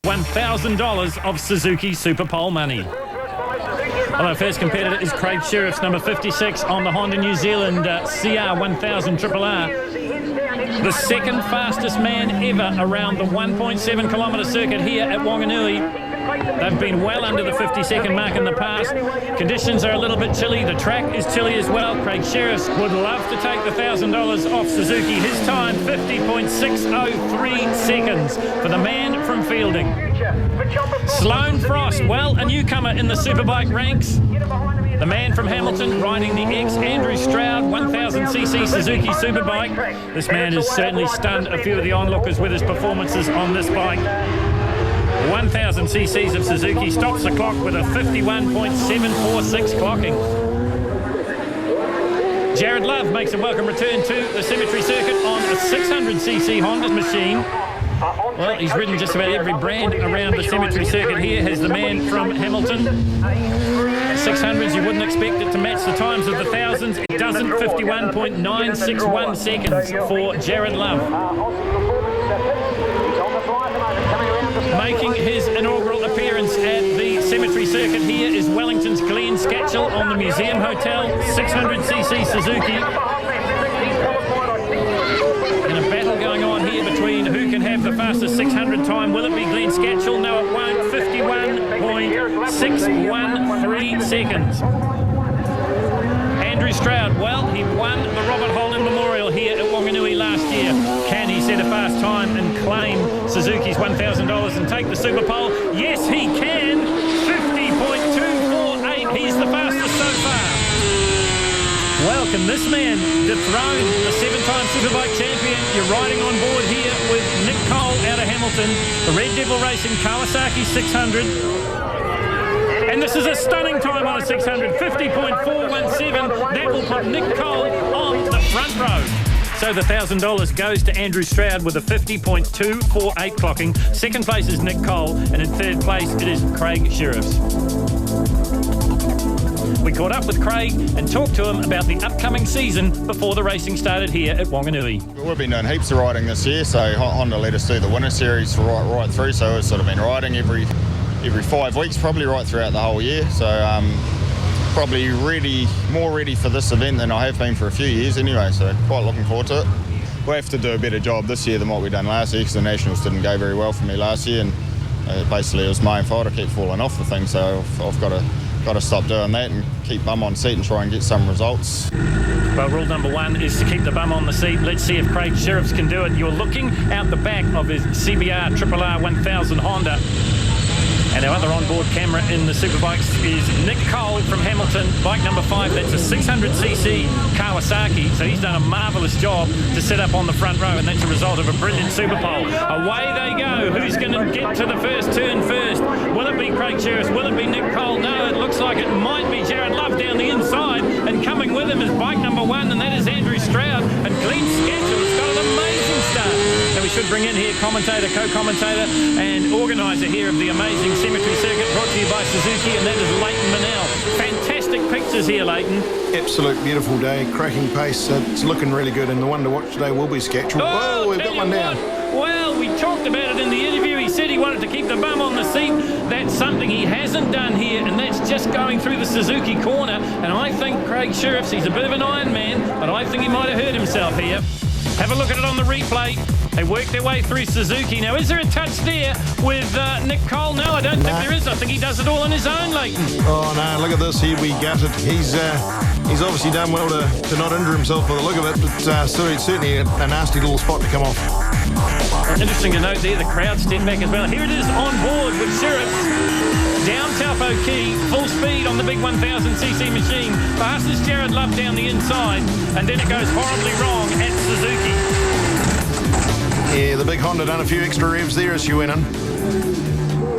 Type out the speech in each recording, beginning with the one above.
$1,000 of Suzuki Super Pole money. Well, our first competitor is Craig Sheriff's number 56 on the Honda New Zealand CR 1000 RRR. The second fastest man ever around the 1.7 kilometre circuit here at Wanganui. They've been well under the 50-second mark in the past. Conditions are a little bit chilly. The track is chilly as well. Craig Sheriffs would love to take the $1,000 off Suzuki. His time, 50.603 seconds for the man from Fielding. Sloane Frost, well, a newcomer in the Superbike ranks. The man from Hamilton riding the ex-Andrew Stroud 1000cc Suzuki Superbike. This man has certainly stunned a few of the onlookers with his performances on this bike. 1000 cc's of Suzuki stops the clock with a 51.746 clocking. Jared Love makes a welcome return to the Cemetery Circuit on a 600cc Honda machine. Well, he's ridden just about every brand around the Cemetery Circuit here. Has the man from Hamilton. 600s, you wouldn't expect it to match the times of the 1000s. It doesn't. 51.961 seconds for Jared Love. Making his inaugural appearance at the Cemetery Circuit here is Wellington's Glenn Scatchell on the Museum Hotel 600cc Suzuki. And a battle going on here between who can have the fastest 600 time. Will it be Glenn Scatchell? No, it won't. 51.613 seconds. Andrew Stroud, well, he won the Robert Holden Memorial here at Wanganui last year. Can he set a fast time and claim Suzuki's $1,000 and take the Super Pole? Yes, he can. 50.248. He's the fastest so far. Well, can this man dethrone the 7-time Superbike champion? You're riding on board here with Nick Cole out of Hamilton, the Red Devil Racing Kawasaki 600. And this is a stunning time on a 600, 50.417. That will put Nick Cole on the front row. So the $1,000 goes to Andrew Stroud with a 50.248 clocking. Second place is Nick Cole, and in third place it is Craig Sheriffs. We caught up with Craig and talked to him about the upcoming season before the racing started here at Wanganui. We've been doing heaps of riding this year, so Honda let us do the winter series right through, so we've sort of been riding every 5 weeks, probably right throughout the whole year. So probably more ready for this event than I have been for a few years anyway, so quite looking forward to it. We'll have to do a better job this year than what we done last year, because the Nationals didn't go very well for me last year, and basically it was my own fault. I keep falling off the thing, so I've got to stop doing that and keep bum on seat and try and get some results. Well, rule number one is to keep the bum on the seat. Let's see if Craig Sheriffs can do it. You're looking out the back of his CBR RRR 1000 Honda. And our other onboard camera in the Superbikes is Nick Cole from Hamilton, bike number 5. That's a 600cc Kawasaki. So he's done a marvellous job to set up on the front row, and that's a result of a brilliant Super Pole. Away they go. Who's going to get to the first turn first? Will it be Craig Sheriffs? Will it be Nick Cole? No, it looks like it might be Jared Love down the inside. And coming with him is bike number 1, and that is Andrew Stroud. And Glenn Scatchell has got an amazing start. And we should bring in here commentator, co-commentator, and organiser here of the amazing Cemetery Circuit, brought to you by Suzuki, and that is Leighton Manel. Fantastic pictures here, Leighton. Absolute beautiful day, cracking pace. It's looking really good, and the one to watch today will be Scatchell. Oh, we've got one down. Well, we talked about it in the interview. He said he wanted to keep the bum on the seat. That's something he hasn't done here, and that's just going through the Suzuki corner. And I think Craig Sheriffs, he's a bit of an Iron Man, but I think he might have hurt himself here. Have a look at it on the replay. They work their way through Suzuki. Now, is there a touch there with Nick Cole? No, I don't think there is. I think he does it all on his own, Leighton. Oh, no, look at this. Here we got it. He's obviously done well to not injure himself by the look of it, but certainly a nasty little spot to come off. Interesting to note there, the crowd step back as well. Here it is on board with Sheriffs. Down Taupo Key, full speed on the big 1000cc machine. Fastest Jared Love down the inside, and then it goes horribly wrong at Suzuki. Yeah, the big Honda done a few extra revs there as she went in.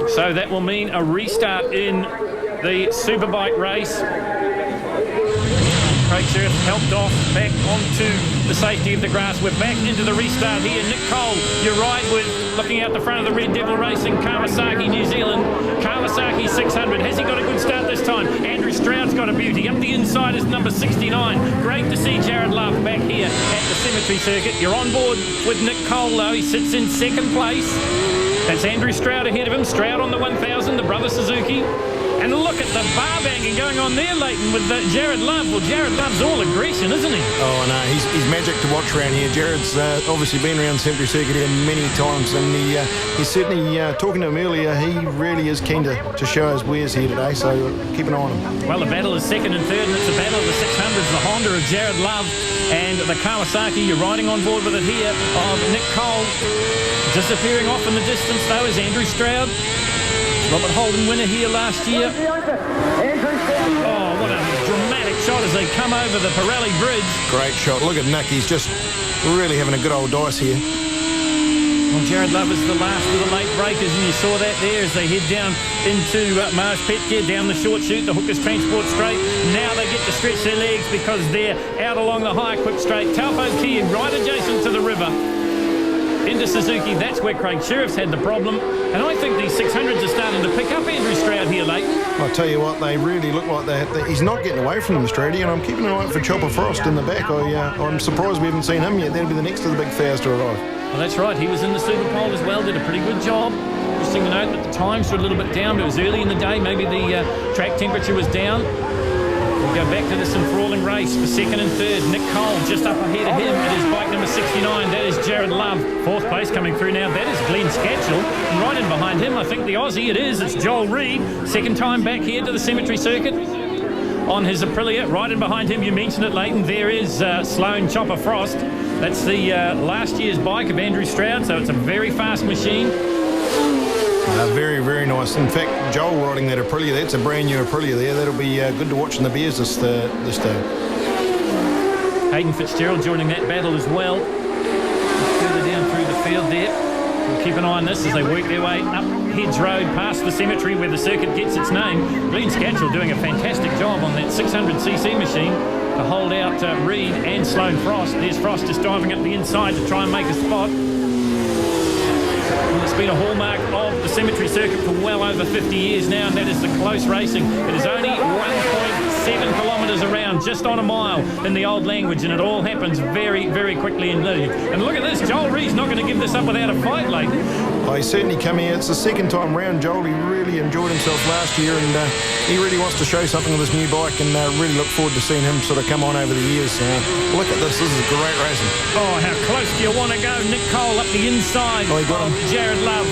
So that will mean a restart in the Superbike race. Craig Sheriff helped off back onto the safety of the grass. We're back into the restart here. Nick Cole, you're right, with looking out the front of the Red Devil Racing Kawasaki New Zealand. Kawasaki 600. Has he got a good start this time? Andrew Stroud's got a beauty. Up the inside is number 69. Great to see Jared Love back here at the Cemetery Circuit. You're on board with Nick Cole, though. He sits in second place. That's Andrew Stroud ahead of him. Stroud on the 1000, the brother Suzuki. And look at the bar banging going on there, Leighton, with Jared Love. Well, Jared Love's all aggression, isn't he? Oh, no, he's magic to watch around here. Jared's obviously been around the Cemetery Circuit here many times, and he's certainly, talking to him earlier, he really is keen to show his wares here today, so keep an eye on him. Well, the battle is second and third, and it's the battle of the 600s, the Honda of Jared Love and the Kawasaki. You're riding on board with it here of Nick Cole. Disappearing off in the distance, though, is Andrew Stroud. Robert Holden winner here last year. Oh, what a dramatic shot as they come over the Pirelli Bridge. Great shot. Look at Nick. He's just really having a good old dice here. Well, Jared Love is the last of the late breakers, and you saw that there as they head down into Mars Petcare, down the short chute, the Hookers Transport Straight. Now they get to stretch their legs because they're out along the high quick straight. Taupo Kia right adjacent to the river. Into Suzuki, that's where Craig Sheriff's had the problem. And I think these 600s are starting to pick up Andrew Stroud here, Leighton. I'll tell you what, they really look like he's not getting away from them, Strady, and I'm keeping an eye out for Chopper Frost in the back. I'm surprised we haven't seen him yet. That'll be the next of the big fairs to arrive. Well, that's right. He was in the Superpole as well, did a pretty good job. Interesting to note that the times were a little bit down, but it was early in the day. Maybe the track temperature was down. We'll go back to this enthralling race for second and third. Nick Cole just up ahead of him. It is bike number 69. That is Jared Love. Fourth place coming through now. That is Glenn Scatchell. And right in behind him, I think the Aussie it is. It's Joel Reid. Second time back here to the Cemetery Circuit on his Aprilia. Right in behind him, you mentioned it, Leighton. There is Sloan Chopper Frost. That's the last year's bike of Andrew Stroud, so it's a very fast machine. Very, very nice. In fact, Joel riding that Aprilia, that's a brand new Aprilia there. That'll be good to watch in the beers this day. Hayden Fitzgerald joining that battle as well. Further down through the field there. We'll keep an eye on this as they work their way up Heads Road past the cemetery where the circuit gets its name. Glenn Scatchell doing a fantastic job on that 600cc machine to hold out Reid and Sloan Frost. There's Frost just driving up the inside to try and make a spot. It's been a hallmark of the Cemetery Circuit for well over 50 years now, and that is the close racing. It is only 1.7 kilometres around, just on a mile in the old language, and it all happens very, very quickly indeed. And look at this, Joel Reid's not going to give this up without a fight, Leighton. Oh, he certainly come here. It's the second time round, Joel. He really enjoyed himself last year, and he really wants to show something with his new bike, and really look forward to seeing him sort of come on over the years. Look at this. This is great racing. Oh, how close do you want to go? Nick Cole up the inside of Jared Love.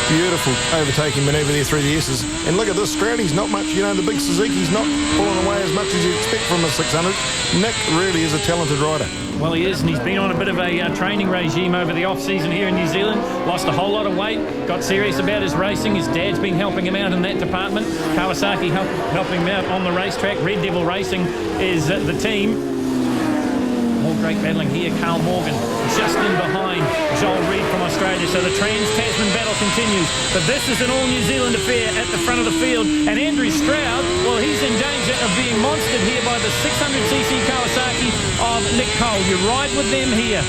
Beautiful overtaking manoeuvre there through the S's. And look at this, Stroudy's not much, the big Suzuki's not pulling away as much as you expect from a 600. Nick really is a talented rider. Well, he is, and he's been on a bit of a training regime over the off-season here in New Zealand. Lost a whole lot of weight, got serious about his racing. His dad's been helping him out in that department. Kawasaki helping him out on the racetrack. Red Devil Racing is the team. More great battling here. Carl Morgan just in behind Joel Reid from Australia. So the Trans-Tasman battle continues. But this is an all-New Zealand affair at the front of the field. And Andrew Stroud, well, he's in danger of being monstered here by the 600cc Kawasaki of Nick Cole. You ride with them here.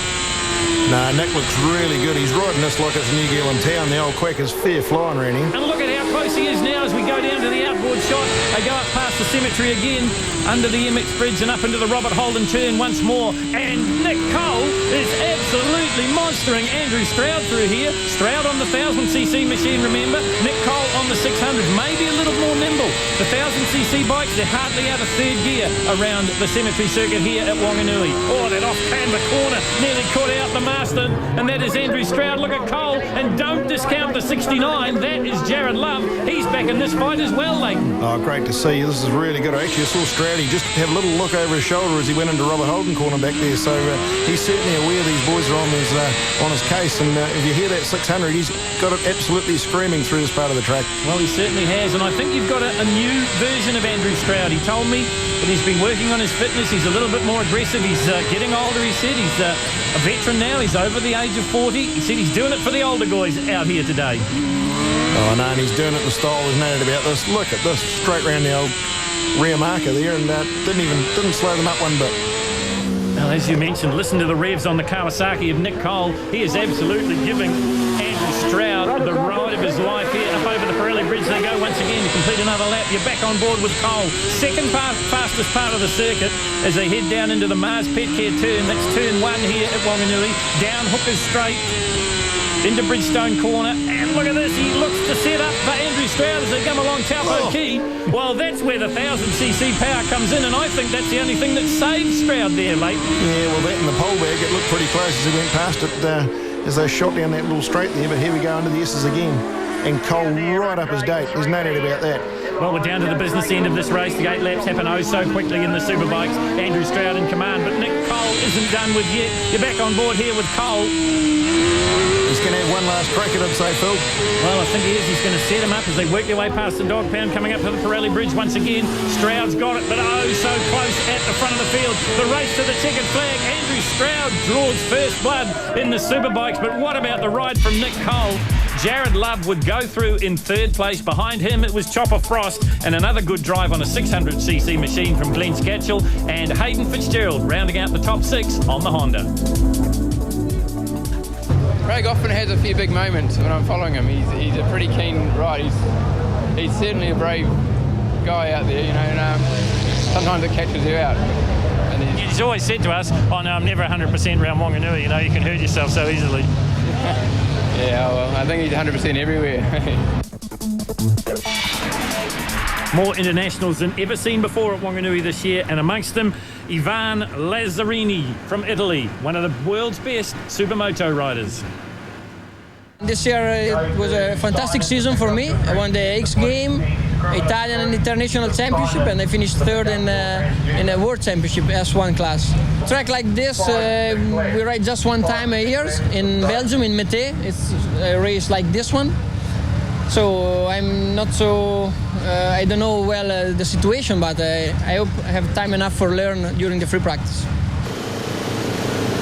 Nah, Nick looks really good. He's riding this like it's New Zealand town. The old quack is fair flying around here. And look at how close he is now as we go down to the outboard shot. They go up past the cemetery again, under the MX Bridge and up into the Robert Holden turn once more. And Nick Cole is absolutely monstering Andrew Stroud through here. Stroud on the 1000cc machine, remember. Nick Cole on the 600, maybe a little more nimble. The 1000cc bikes, they're hardly out of third gear around the cemetery circuit here at Wanganui. Oh, that off-camber corner nearly caught out the master, and that is Andrew Stroud. Look at Cole, and don't discount the 69. That is Jared Love. He's back in this fight as well, Leighton. Oh, great to see. This is really good. I actually saw Stroud. He just have a little look over his shoulder as he went into Robert Holden corner back there. So he's certainly aware these boys are on his case. And if you hear that 600, he's got it absolutely screaming through this part of the track. Well, he certainly has. And I think you've got a new version of Andrew Stroud. He told me that he's been working on his fitness. He's a little bit more aggressive. He's getting older, he said. He's a veteran now. He's over the age of 40. He said he's doing it for the older guys out here today. Oh, no, and he's doing it in style. There's no doubt about this. Look at this, straight round the old rear marker there, and didn't slow them up one bit. Now, as you mentioned, listen to the revs on the Kawasaki of Nick Cole. He is absolutely giving Andrew Stroud the ride of his life here. Up over the Pirelli Bridge they go once again to complete another lap. You're back on board with Cole. Second fastest part of the circuit as they head down into the Mars Petcare turn. That's turn 1 here at Wanganui. Down Hookers Straight. into Bridgestone corner, and look at this, he looks to set up for Andrew Stroud as they come along Taupo Key. Well, that's where the 1000cc power comes in, and I think that's the only thing that saved Stroud there, late. Yeah, well, that and the pole bag, it looked pretty close as he went past it as they shot down that little straight there, but here we go into the S's again. And Cole right up his date, there's no doubt about that. Well, we're down to the business end of this race. The 8 laps happen oh so quickly in the Superbikes. Andrew Stroud in command, but Nick Cole isn't done with yet. You're back on board here with Cole. He's going to have one last crack at it, say, Phil. Well, I think he is. He's going to set him up as they work their way past the dog pound, coming up to the Pirelli Bridge once again. Stroud's got it, but oh so close at the front of the field. The race to the checkered flag. Andrew Stroud draws first blood in the Superbikes, but what about the ride from Nick Cole? Jared Love would go through in third place. Behind him, it was Chopper Frost, and another good drive on a 600cc machine from Glenn Scatchell, and Hayden Fitzgerald rounding out the top 6 on the Honda. Craig often has a few big moments when I'm following him. He's a pretty keen rider. He's certainly a brave guy out there, you know, and sometimes it catches you out. And He's always said to us, oh no, I'm never 100% around Wanganui, you know, you can hurt yourself so easily. Yeah, well, I think he's 100% everywhere. More internationals than ever seen before at Wanganui this year, and amongst them, Ivan Lazzarini from Italy, one of the world's best Supermoto riders. This year it was a fantastic season for me. I won the X Game, Italian and International Championship, and I finished third in a World Championship S1 class. Track like this, we ride just one time a year in Belgium, in Mete. It's a race like this one. So I'm not so, I don't know well the situation, but I hope I have time enough for learn during the free practice.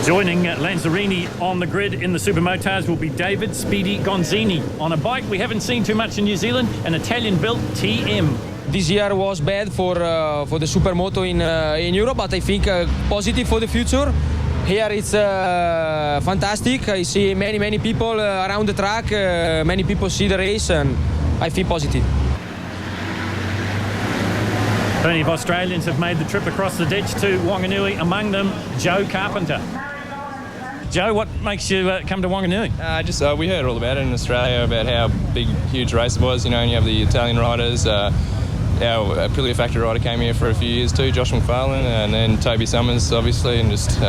Joining Lanzarini on the grid in the Supermotors will be David Speedy Gonzini on a bike we haven't seen too much in New Zealand, an Italian-built TM. This year was bad for the Supermoto in Europe, but I think positive for the future. Here it's fantastic. I see many people around the track. Many people see the race, and I feel positive. Plenty of Australians have made the trip across the ditch to Wanganui, among them Joe Carpenter. Joe, what makes you come to Wanganui? We heard all about it in Australia, about how big, huge race it was, you know, and you have the Italian riders. Our Aprilia factory rider came here for a few years too, Josh McFarlane, and then Toby Summers, obviously, and just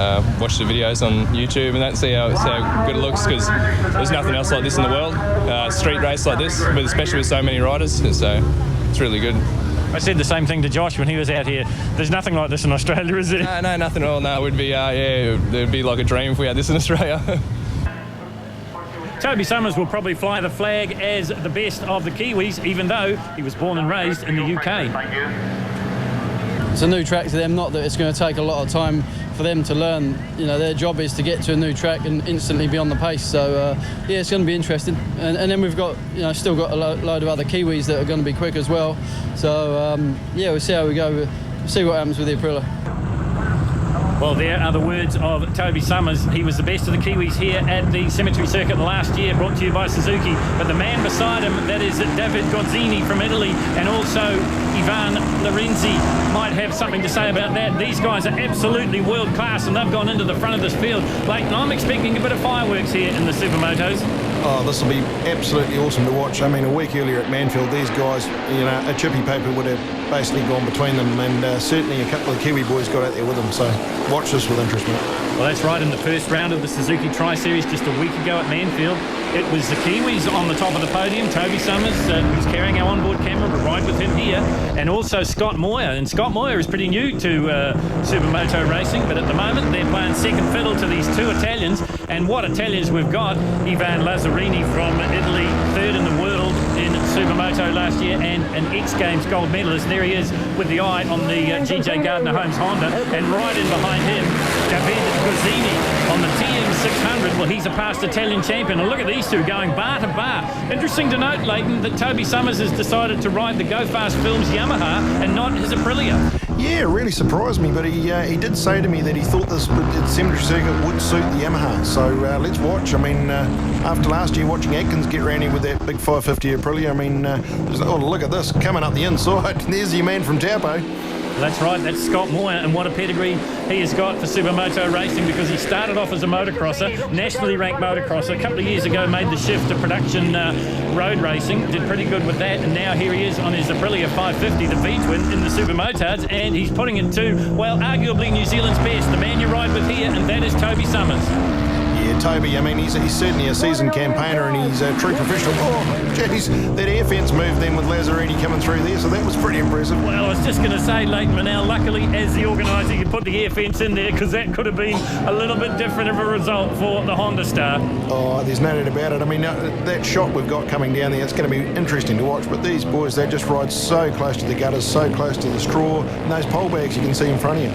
watch the videos on YouTube and see how good it looks, because there's nothing else like this in the world. Street race like this, but especially with so many riders, so it's really good. I said the same thing to Josh when he was out here. There's nothing like this in Australia, is there? No, nothing at all. No, it would be, it'd be like a dream if we had this in Australia. Toby Summers will probably fly the flag as the best of the Kiwis, even though he was born and raised in the UK. It's a new track to them, not that it's going to take a lot of time for them to learn. You know, their job is to get to a new track and instantly be on the pace. So, yeah, it's going to be interesting. And then we've got, you know, still got a load of other Kiwis that are going to be quick as well. So, yeah, we'll see how we go. We'll see what happens with the Aprilia. Well, there are the words of Toby Summers. He was the best of the Kiwis here at the Cemetery Circuit last year, brought to you by Suzuki. But the man beside him, that is David Gonzini from Italy, and also Ivan Lorenzi might have something to say about that. These guys are absolutely world class, and they've gone into the front of this field. Like, I'm expecting a bit of fireworks here in the Supermotos. Oh, this will be absolutely awesome to watch. I mean, a week earlier at Manfield, these guys, you know, a chippy paper would have basically gone between them, and certainly a couple of Kiwi boys got out there with them. So watch this with interest, mate. Well, that's right. In the first round of the Suzuki Tri-Series just a week ago at Manfield, it was the Kiwis on the top of the podium. Toby Summers, who's carrying our onboard camera, will ride with him here, and also Scott Moyer. And Scott Moyer is pretty new to Supermoto racing, but at the moment they're playing second fiddle to these two Italians. And what Italians we've got! Ivan Lazzarini from Italy, third in the world in Supermoto last year, and an X Games gold medalist. There he is with the eye on the GJ Gardner Holmes Honda, and right in behind him, David Gonzini on the TM600. Well, he's a past Italian champion. And look at these two going bar to bar. Interesting to note, Leighton, that Toby Summers has decided to ride the Go Fast Films Yamaha and not his Aprilia. Yeah, it really surprised me, but he did say to me that he thought this cemetery circuit would suit the Yamaha. So let's watch. I mean, after last year watching Atkins get around here with that big 550 Aprilia, I mean, oh, look at this, coming up the inside. There's your man from Taupo. That's right, that's Scott Moyer, and what a pedigree he has got for Supermoto racing, because he started off as a motocrosser, nationally ranked motocrosser. A couple of years ago made the shift to production road racing, did pretty good with that, and now here he is on his Aprilia 550, the V-twin in the Supermotards, and he's putting it to, well, arguably New Zealand's best, the man you ride with here, and that is Toby Summers. Yeah, Toby, I mean, he's certainly a seasoned campaigner, and he's a true professional. Oh, jeez, that air fence move then with Lazzarini coming through there, so that was pretty impressive. Well, I was just going to say, Leighton Manel, luckily, as the organiser, you put the air fence in there, because that could have been a little bit different of a result for the Honda star. Oh, there's no doubt about it. I mean, that shot we've got coming down there, it's going to be interesting to watch, but these boys, they just ride so close to the gutters, so close to the straw, and those pole bags you can see in front of you.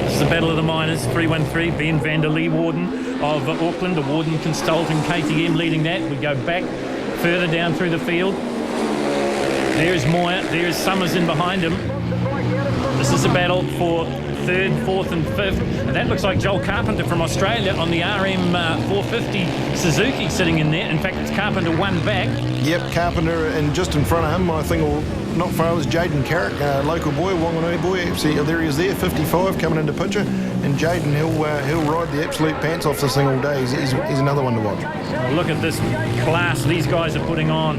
This is the Battle of the Miners, 313, Ben van der Leeuwarden of Auckland, the Warden Consulting KTM leading that. We go back further down through the field. There's Moyer, there's Summers in behind him. This is a battle for third, fourth and fifth. And that looks like Joel Carpenter from Australia on the RM 450 Suzuki sitting in there. In fact, it's Carpenter one back. Yep, Carpenter, and just in front of him, I think not far was Jaden Carrick, local boy, Wanganui boy. See, there he is there, 55 coming into picture. And Jaden, he'll ride the absolute pants off this thing all day. He's another one to watch. Look at this class these guys are putting on.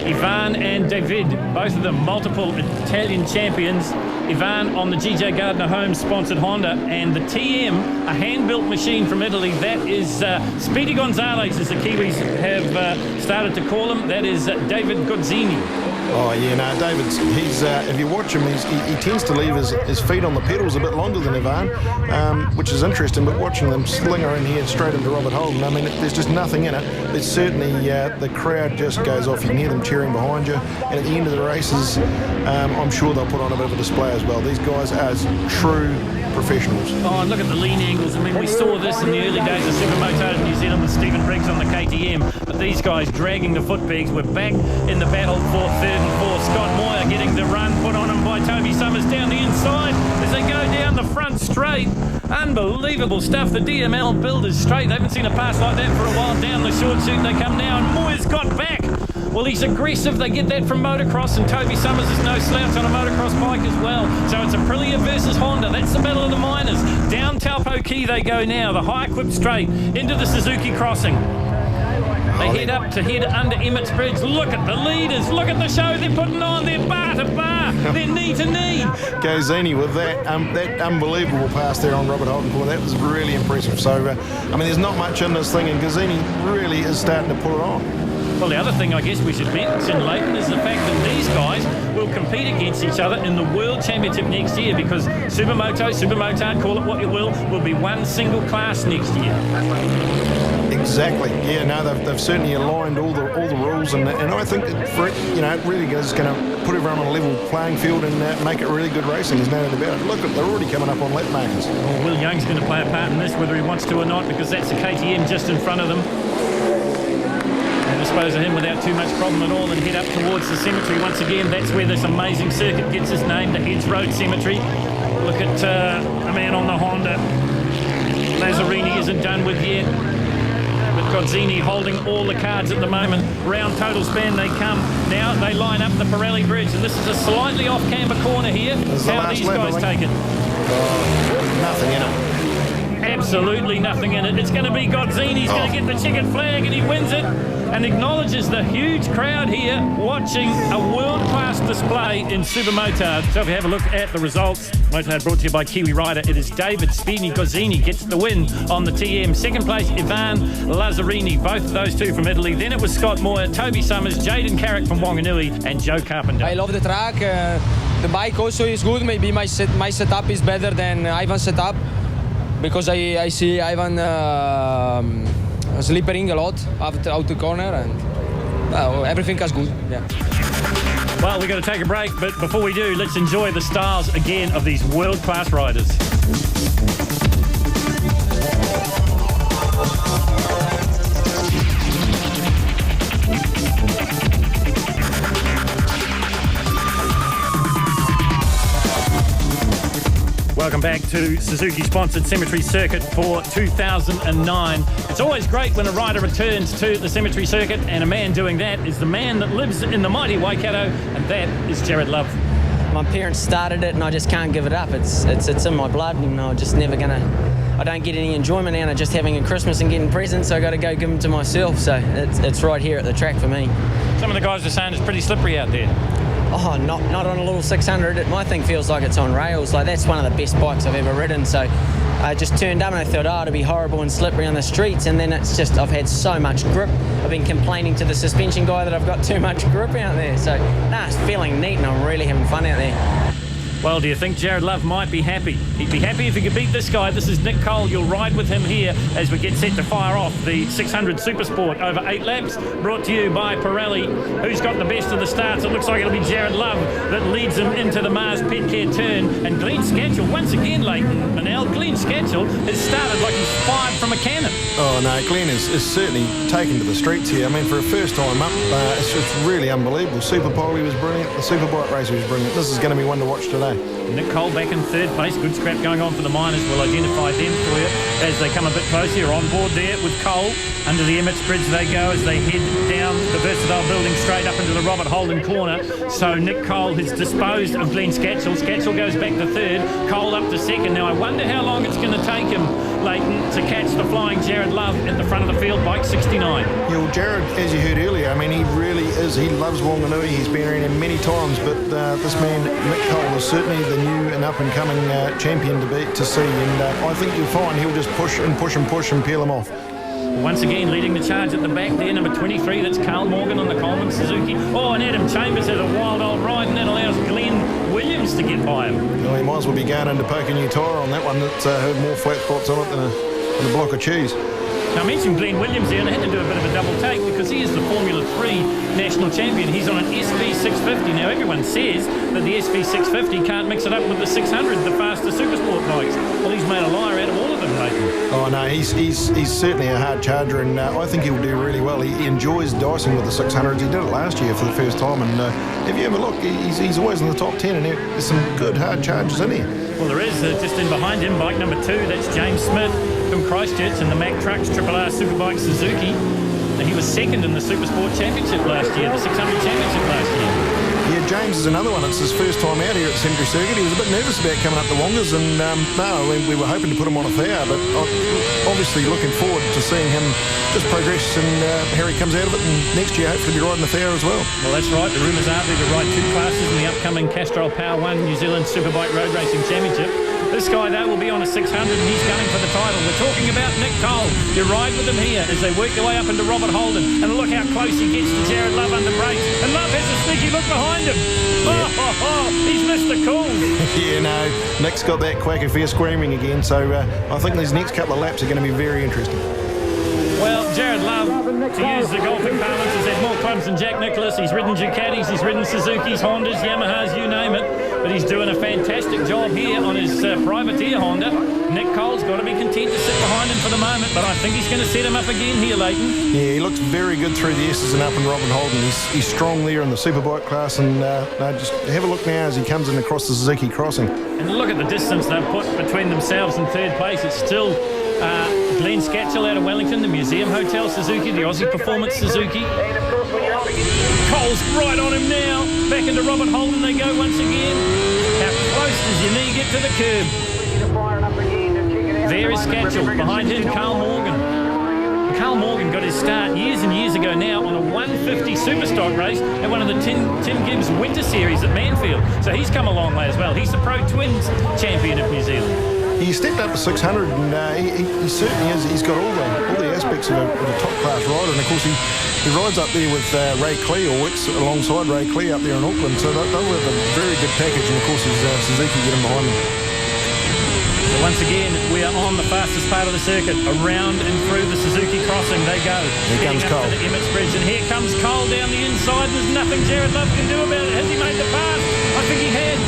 Ivan and David, both of them multiple Italian champions. Ivan on the GJ Gardner Homes sponsored Honda, and the TM, a hand-built machine from Italy. That is Speedy Gonzalez, as the Kiwis have started to call him. That is David Gozzini. Oh yeah, no, David's, he's if you watch him, he tends to leave his feet on the pedals a bit longer than Ivan, which is interesting, but watching them slinger in here straight into Robert Holden, I mean, there's just nothing in it. There's certainly, the crowd just goes off. You can hear them cheering behind you, and at the end of the races, I'm sure they'll put on a bit of a display as well. These guys are true professionals. Oh, and look at the lean angles. I mean, we saw this in the early days of Supermoto in New Zealand with Stephen Briggs on the KTM, but these guys dragging the foot pegs. We're back in the battle for third and fourth. Scott Moyer getting the run put on him by Toby Summers down the inside as they go down the front straight. Unbelievable stuff. The DML builders straight. They haven't seen a pass like that for a while. Down the short chute they come now, and Moyer's got back. Well, he's aggressive. They get that from motocross, and Toby Summers is no slouch on a motocross bike as well. So it's Aprilia versus Honda. That's the Battle of the Miners. Down Taupo Key they go now. The high-equipped straight into the Suzuki crossing. They head up to head under Emmett's Bridge. Look at the leaders. Look at the show they're putting on. They're bar to bar. They're knee to knee. Gozzini with that unbelievable pass there on Robert Holden. That was really impressive. So, I mean, there's not much in this thing, and Gozzini really is starting to pull it on. Well, the other thing I guess we should mention, Leighton, is the fact that these guys will compete against each other in the World Championship next year, because Supermoto, Supermotard, call it what you will be one single class next year. Exactly. Yeah, no, they've certainly aligned all the rules, and I think that it really is going to put everyone on a level playing field and make it really good racing. There's no doubt about it. Look, they're already coming up on lap markers. Well, Will Young's going to play a part in this, whether he wants to or not, because that's the KTM just in front of them. Dispose of him without too much problem at all and head up towards the cemetery once again. That's where this amazing circuit gets its name, the Heads Road Cemetery. Look at the man on the Honda. Lazzarini isn't done with yet, but Gozzini holding all the cards at the moment. Round total span they come. Now they line up the Pirelli Bridge, and this is a slightly off camber corner here. How are these guys take it? Nothing in it. Absolutely nothing in it. It's going to be Gozzini. He's going to get the checkered flag, and he wins it and acknowledges the huge crowd here watching a world-class display in Supermotard. So if you have a look at the results, Motard brought to you by Kiwi Rider, it is David Speedy Gozzini gets the win on the TM. Second place, Ivan Lazzarini, both of those two from Italy. Then it was Scott Moyer, Toby Summers, Jaden Carrick from Wanganui, and Joe Carpenter. I love the track. The bike also is good. Maybe my setup is better than Ivan's setup, because I see Ivan slippering a lot out the corner, and everything is good. Yeah. Well, we're going to take a break, but before we do, let's enjoy the styles again of these world-class riders. Welcome back to Suzuki-sponsored Cemetery Circuit for 2009. It's always great when a rider returns to the Cemetery Circuit, and a man doing that is the man that lives in the mighty Waikato, and that is Jared Love. my parents started it, and I just can't give it up. It's in my blood, and I'm just never gonna. I don't get any enjoyment out of just having a Christmas and getting presents. So I got to go give them to myself. So it's right here at the track for me. Some of the guys are saying it's pretty slippery out there. Oh, not on a little 600. My thing feels like it's on rails. Like, that's one of the best bikes I've ever ridden. So I just turned up and I thought, it'd be horrible and slippery on the streets. And then it's just, I've had so much grip. I've been complaining to the suspension guy that I've got too much grip out there. So, it's feeling neat, and I'm really having fun out there. Well, do you think Jared Love might be happy? He'd be happy if he could beat this guy. This is Nick Cole. You'll ride with him here as we get set to fire off the 600 Supersport over 8 laps, brought to you by Pirelli. Who's got the best of the starts? It looks like it'll be Jared Love that leads him into the Mars Pet Care turn. And Glenn Scatchell, once again, Leighton Manel, Glenn Scatchell has started like he's fired from a cannon. Oh, no, Glenn is certainly taken to the streets here. I mean, for a first time up, it's just really unbelievable. Superpole, he was brilliant. The Superbike race, he was brilliant. This is going to be one to watch today. Nick Cole back in third place. Good scrap going on for the miners. We'll identify them for you as they come a bit closer. You're on board there with Cole. Under the Emmets Bridge they go as they head down the Versatile building straight up into the Robert Holden corner. So Nick Cole has disposed of Glenn Scatchell. Scatchell goes back to third. Cole up to second. Now I wonder how long it's going to take him, Leighton, to catch the flying Jared Love at the front of the field, bike 69. Yeah, well, Jared, as you heard earlier, I mean, he really is. He loves Wanganui. He's been around him many times, but this man, Nick Cole, is certainly the new and up-and-coming champion to see. And I think you'll find he'll just push and push and push and peel him off. Once again, leading the charge at the back there, number 23, that's Carl Morgan on the Coleman Suzuki. Oh, and Adam Chambers has a wild old ride, and that allows Glenn Williams to get by him. Well, he might as well be going in to poke a new tyre on that one that's had more flat spots on it than a block of cheese. Now, I mentioned Glenn Williams there, and I had to do a bit of a double take because he is the Formula 3 national champion. He's on an SV650. Now, everyone says that the SV650 can't mix it up with the 600, the faster Supersport bikes. Well, he's made a liar out of all of them, Leighton. Oh, no, he's certainly a hard charger, and I think he'll do really well. He enjoys dicing with the 600s. He did it last year for the first time, and if you ever look, he's always in the top 10, and there's some good hard chargers in here. Well, there is. Just in behind him, bike number 2, that's James Smith from Christchurch in the Mack Trucks RRR Superbike Suzuki. Now, he was second in the Supersport Championship last year, the 600 Championship last year. Yeah, James is another one. It's his first time out here at the Century Circuit. He was a bit nervous about coming up the Wongas, and we were hoping to put him on a Thea, but obviously looking forward to seeing him just progress and how he comes out of it, and next year hopefully be riding the Thea as well. Well, that's right. The rumours are there to ride 2 classes in the upcoming Castrol Power 1 New Zealand Superbike Road Racing Championship. This guy, though, will be on a 600 and he's gunning for the title. We're talking about Nick Cole. You ride with him here as they work their way up into Robert Holden. And look how close he gets to Jared Love under brakes. And Love has a sneaky look behind him. Yeah. He's missed the cool. Yeah, no, Nick's got that quacker fear screaming again. So I think these next couple of laps are going to be very interesting. Well, Jared Love, to use the golfing parlance, has had more clubs than Jack Nicklaus. He's ridden Ducatis, he's ridden Suzukis, Hondas, Yamahas, you name it. But he's doing a fantastic job here on his privateer Honda. Nick Cole's got to be content to sit behind him for the moment, but I think he's going to set him up again here, Leighton. Yeah, he looks very good through the S's and up in Robert Holden. He's strong there in the Superbike class, and just have a look now as he comes in across the Suzuki crossing. And look at the distance they've put between themselves and third place. It's still Glenn Scatchell out of Wellington, the Museum Hotel Suzuki, the Aussie Performance Suzuki. Cole's right on him now. Back into Robert Holden they go once again. How close does your knee get to the curb? There is Scatchell. Behind him, Carl Morgan. Carl Morgan got his start years and years ago now on a 150 Superstock race at one of the Tim Gibbs Winter Series at Manfield. So he's come a long way as well. He's the Pro Twins champion of New Zealand. He stepped up to 600, and he certainly is. He's got all the aspects of a top-class rider, and of course he rides up there with Ray Clee, or works alongside Ray Clee up there in Auckland, so they'll have a very good package, and of course his Suzuki get him behind them. So once again, we are on the fastest part of the circuit. Around and through the Suzuki crossing they go. Here comes Cole. To the Emmets Bridge, and here comes Cole down the inside. There's nothing Jared Love can do about it. Has he made the pass? I think he had.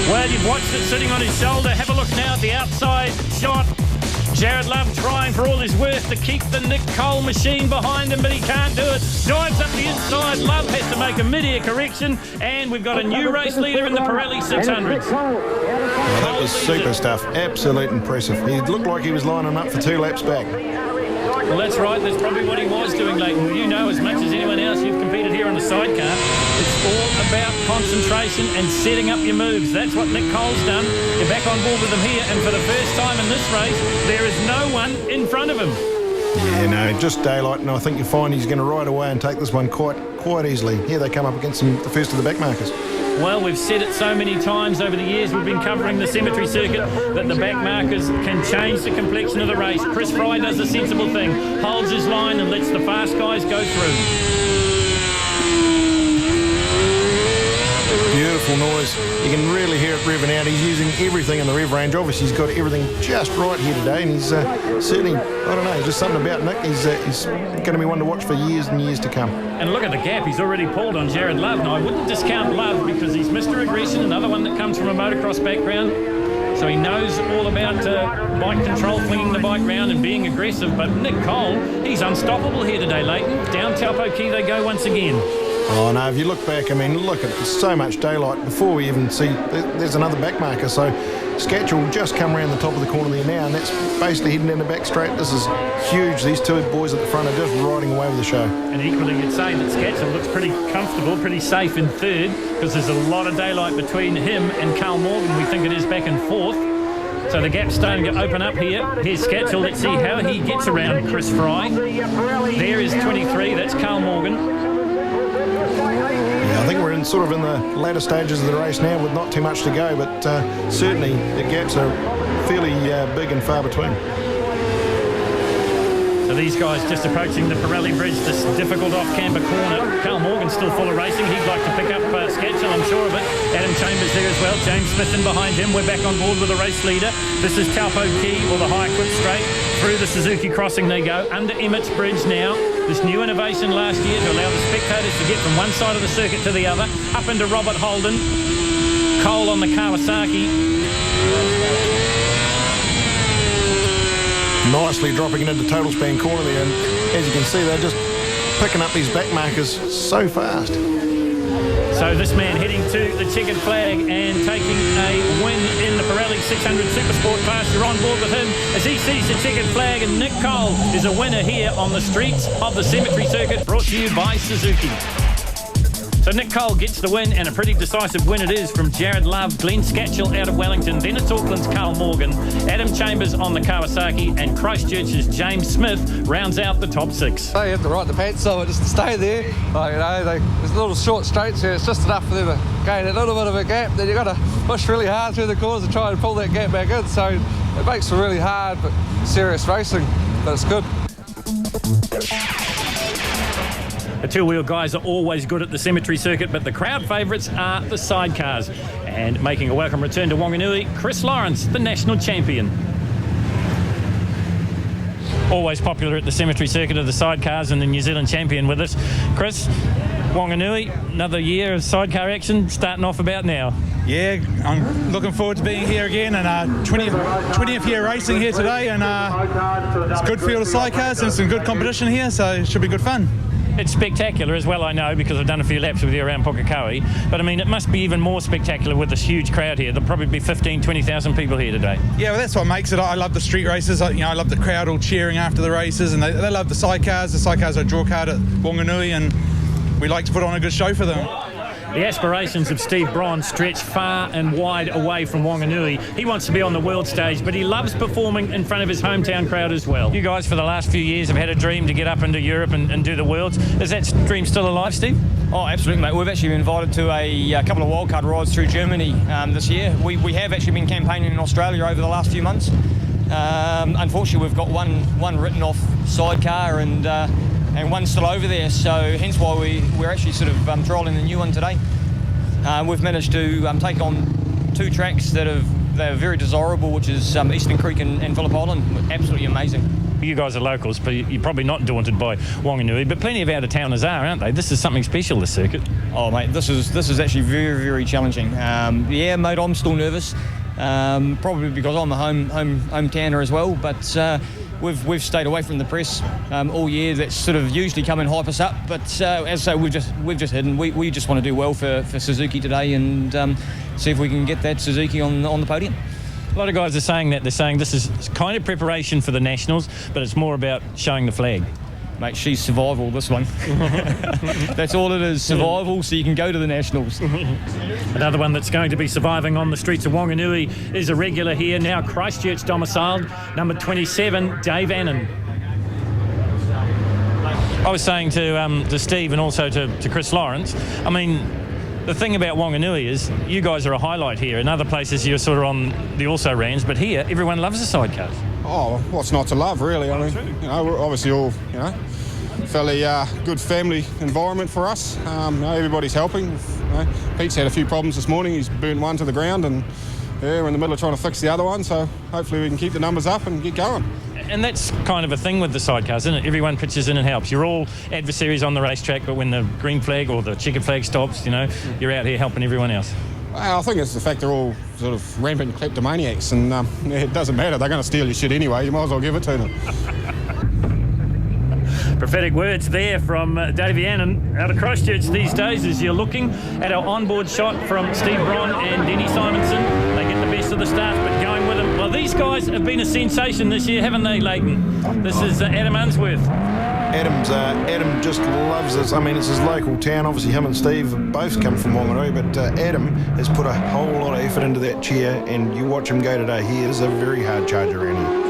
Well, you've watched it sitting on his shoulder. Have a look now at the outside shot. Jared Love trying for all his worth to keep the Nick Cole machine behind him, but he can't do it. Dives up the inside. Love has to make a mid-air correction, and we've got a new race leader in the Pirelli 600s. Well, that was super stuff. Absolute impressive. He looked like he was lining up for 2 laps back. Well, that's right. That's probably what he was doing, Leighton. You know as much as anyone else. You've competed here on the Sidecar. It's all about concentration and setting up your moves. That's what Nick Cole's done. You're back on board with him here, and for the first time in this race, there is no one in front of him. Yeah, no, just daylight, and I think you'll find he's going to ride away and take this one quite easily. Here they come up against the first of the back markers. Well, we've said it so many times over the years we've been covering the cemetery circuit that the back markers can change the complexion of the race. Chris Fry does the sensible thing, holds his line and lets the fast guys go through. Beautiful noise. You can really hear it revving out. He's using everything in the rev range. Obviously, he's got everything just right here today, and he's certainly, I don't know, there's just something about Nick. He's going to be one to watch for years and years to come. And look at the gap. He's already pulled on Jared Love. Now, I wouldn't discount Love because he's Mr. Aggression, another one that comes from a motocross background. So he knows all about bike control, flinging the bike round and being aggressive. But Nick Cole, he's unstoppable here today, Leighton. Down Taupo Key they go once again. Oh no, if you look back, I mean, look at so much daylight before we even see, there's another back marker. So Sketch will just come around the top of the corner there now, and that's basically heading down the back straight. This is huge. These two boys at the front are just riding away with the show. And equally, you'd say that Sketch looks pretty comfortable, pretty safe in third, because there's a lot of daylight between him and Carl Morgan. We think it is back and forth. So the gap's starting to open up here. Here's Sketchell. Let's see how he gets around Chris Fry. There is 23. That's Carl Morgan. I think we're in the latter stages of the race now with not too much to go, but certainly the gaps are fairly big and far between. So these guys just approaching the Pirelli Bridge, this difficult off-camber corner. Carl Morgan's still full of racing. He'd like to pick up Sketchell, I'm sure of it. Adam Chambers there as well. James Smith in behind him. We're back on board with the race leader. This is Taupo Key, or the High Clip Straight. Through the Suzuki crossing they go. Under Emmett's Bridge now. This new innovation last year to allow the spectators to get from one side of the circuit to the other. Up into Robert Holden. Cole on the Kawasaki. Nicely dropping it into total span corner there, and as you can see, they're just picking up these back markers so fast. So this man heading to the checkered flag and taking a win in the Pirelli 600 Supersport class. You're on board with him as he sees the checkered flag, and Nick Cole is a winner here on the streets of the cemetery circuit, brought to you by Suzuki. So Nick Cole gets the win, and a pretty decisive win it is from Jared Love, Glenn Sketchell out of Wellington, then it's Auckland's Carl Morgan, Adam Chambers on the Kawasaki, and Christchurch's James Smith rounds out the top six. They have to ride the pants so just to stay there. There's little short straights here, it's just enough for them to gain a little bit of a gap, then you've got to push really hard through the corners to try and pull that gap back in, so it makes for really hard but serious racing, but it's good. The two-wheel guys are always good at the cemetery circuit, but the crowd favourites are the sidecars. And making a welcome return to Wanganui, Chris Lawrence, the national champion. Always popular at the cemetery circuit of the sidecars, and the New Zealand champion with us. Chris, Wanganui, another year of sidecar action starting off about now. Yeah, I'm looking forward to being here again, and 20th year racing here today, and it's good field of sidecars and some good competition here, so it should be good fun. It's spectacular as well, I know, because I've done a few laps with you around Pukekohe. But I mean, it must be even more spectacular with this huge crowd here. There'll probably be 15,000, 20,000 people here today. Yeah, well, that's what makes it. I love the street races. I love the crowd all cheering after the races, and they love the sidecars. The sidecars are a draw card at Wanganui, and we like to put on a good show for them. The aspirations of Steve Braun stretch far and wide away from Wanganui. He wants to be on the world stage, but he loves performing in front of his hometown crowd as well. You guys, for the last few years, have had a dream to get up into Europe and do the Worlds. Is that dream still alive, Steve? Oh, absolutely, mate. We've actually been invited to a couple of wildcard rides through Germany this year. We have actually been campaigning in Australia over the last few months. Unfortunately, we've got one written off sidecar and one still over there, so hence why we're actually sort of trialling the new one today. We've managed to take on two tracks they're very desirable, which is Eastern Creek and Phillip Island. Absolutely amazing. You guys are locals, but you're probably not daunted by Wanganui, but plenty of out-of-towners are, aren't they? This is something special, this circuit. Oh, mate, this is actually very, very challenging. Yeah, mate, I'm still nervous, probably because I'm a hometowner as well, but we've stayed away from the press all year. That's sort of usually come and hype us up, but as I say, we've just hidden. We just want to do well for Suzuki today and see if we can get that Suzuki on the podium. A lot of guys are saying that. They're saying this is kind of preparation for the Nationals, but it's more about showing the flag. Mate, she's survival, this one. That's all it is, survival, so you can go to the Nationals. Another one that's going to be surviving on the streets of Wanganui is a regular here, now Christchurch domiciled, number 27, Dave Annan. I was saying to Steve and also to Chris Lawrence, I mean, the thing about Wanganui is you guys are a highlight here. In other places you're sort of on the also-rans, but here everyone loves the sidecars. Oh, what's not to love, really? I mean, you know, we're obviously all, you know, fairly good family environment for us. You know, everybody's helping. You know, Pete's had a few problems this morning. He's burnt one to the ground, and yeah, we're in the middle of trying to fix the other one. So hopefully we can keep the numbers up and get going. And that's kind of a thing with the sidecars, isn't it? Everyone pitches in and helps. You're all adversaries on the racetrack, but when the green flag or the checkered flag stops, you know, you're out here helping everyone else. I think it's the fact they're all sort of rampant kleptomaniacs, and it doesn't matter. They're going to steal your shit anyway. You might as well give it to them. Prophetic words there from Davey Annan out of Christchurch these days as you're looking at our onboard shot from Steve Bron and Denny Simonson. They get the best of the staff, but going with them. Well, these guys have been a sensation this year, haven't they, Leighton? This is Adam Unsworth. Adam just loves this. I mean, it's his local town. Obviously, him and Steve both come from Wanganui, but Adam has put a whole lot of effort into that chair, and you watch him go today. He is a very hard charger around here.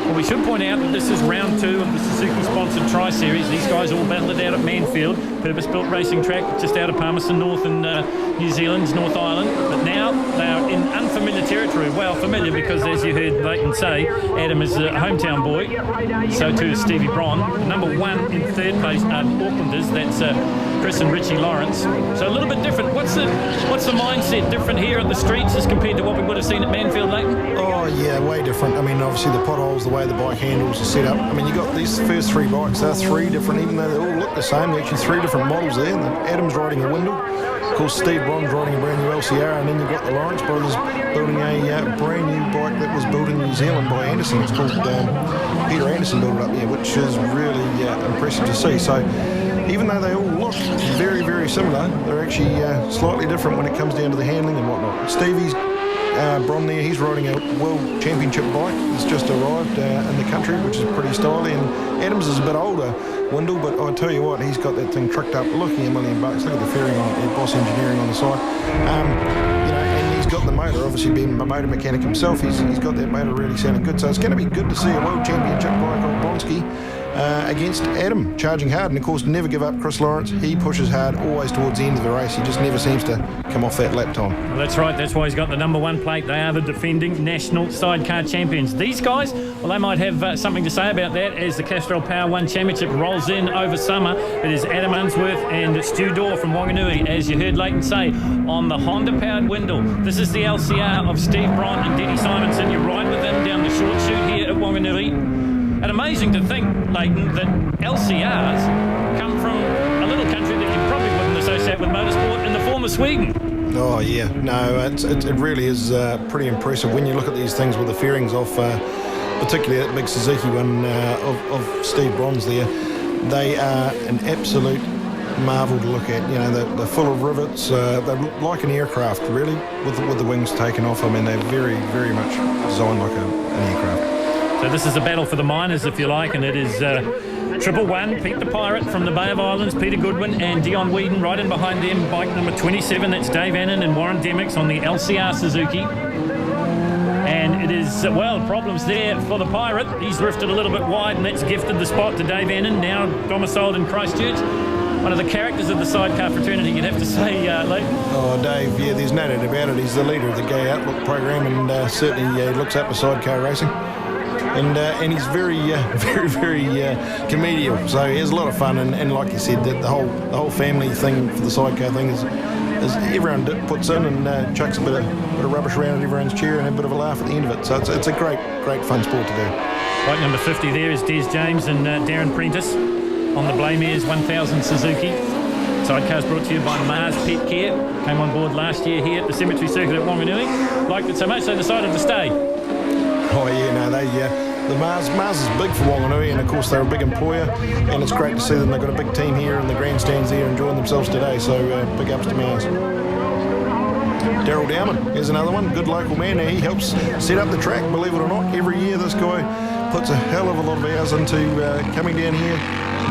Well, we should point out that this is round 2 of the Suzuki-sponsored Tri-Series. These guys all battled it out at Manfield, purpose-built racing track just out of Palmerston North in New Zealand's North Island. But now they are in unfamiliar territory. Well, familiar because, as you heard Leighton say, Adam is a hometown boy. So too is Stevie Bron. Number 1 in third place are Aucklanders. That's Chris and Richie Lawrence. So a little bit different. What's the mindset different here at the streets as compared to what we would have seen at Manfield, Leighton? Oh, yeah, way different. I mean, obviously the potholes, the way the bike handles are set up. I mean, you got these first 3 bikes. They're 3 different, even though they all look the same. They're actually 3 different models there. Adam's riding a Windle. Of course, Steve Bron's riding a brand new LCR, and then you've got the Lawrence brothers building a brand new bike that was built in New Zealand by Anderson. It's called Peter Anderson built it up there, which is really impressive to see. So even though they all look very, very similar, they're actually slightly different when it comes down to the handling and whatnot. Stevie's Bron there, he's riding a World Championship bike. It's just arrived in the country, which is pretty stylish. And Adams is a bit older, Windle, but I tell you what, he's got that thing trucked up, looking $1 million. Look at the fairing on it, Boss Engineering on the side. You know, and he's got the motor, obviously being a motor mechanic himself, he's got that motor really sounding good. So it's going to be good to see a World Championship bike on Bronski against Adam, charging hard. And of course, never give up Chris Lawrence. He pushes hard always towards the end of the race. He just never seems to come off that lap time. Well, that's right. That's why he's got the number 1 plate. They are the defending national sidecar champions. These guys, well, they might have something to say about that as the Castrol Power 1 Championship rolls in over summer. It is Adam Unsworth and Stu Dorr from Wanganui, as you heard Leighton say, on the Honda-powered Windle. This is the LCR of Steve Bron and Denny Simonson. You ride with them down the short chute here at Wanganui. And amazing to think, Leighton, that LCRs come from a little country that you probably wouldn't associate with motorsport in the form of Sweden. Oh, yeah. No, it really is pretty impressive when you look at these things with the fairings off, particularly that big Suzuki one of Steve Bron's there. They are an absolute marvel to look at. You know, they're full of rivets. They're like an aircraft, really, with the wings taken off. I mean, they're very, very much designed like an aircraft. So this is a battle for the miners, if you like, and it is Triple One, Pete the Pirate from the Bay of Islands, Peter Goodwin and Dion Whedon right in behind them. Bike number 27, that's Dave Annan and Warren Demmix on the LCR Suzuki. And it is, well, problems there for the Pirate. He's drifted a little bit wide, and that's gifted the spot to Dave Annan, now domiciled in Christchurch. One of the characters of the sidecar fraternity, you'd have to say, Leighton. Oh, Dave, yeah, there's no doubt about it. He's the leader of the Gay Outlook program, and certainly looks up to sidecar racing. And he's very, very comedial. So he has a lot of fun. And like you said, the whole family thing for the sidecar thing is everyone puts in and chucks a bit of rubbish around at everyone's chair and a bit of a laugh at the end of it. So it's a great fun sport to do. Right, number 50 there is Des James and Darren Prentice on the Blamiers 1000 Suzuki. Sidecars brought to you by Mars Pet Care. Came on board last year here at the Cemetery Circuit at Wanganui. Liked it so much they decided to stay. Oh yeah, no, the Mars is big for Wanganui, and of course they're a big employer, and it's great to see them. They've got a big team here and the grandstands there enjoying themselves today, so big ups to Mars. Daryl Dowman is another one, good local man. He helps set up the track, believe it or not. Every year this guy puts a hell of a lot of hours into coming down here,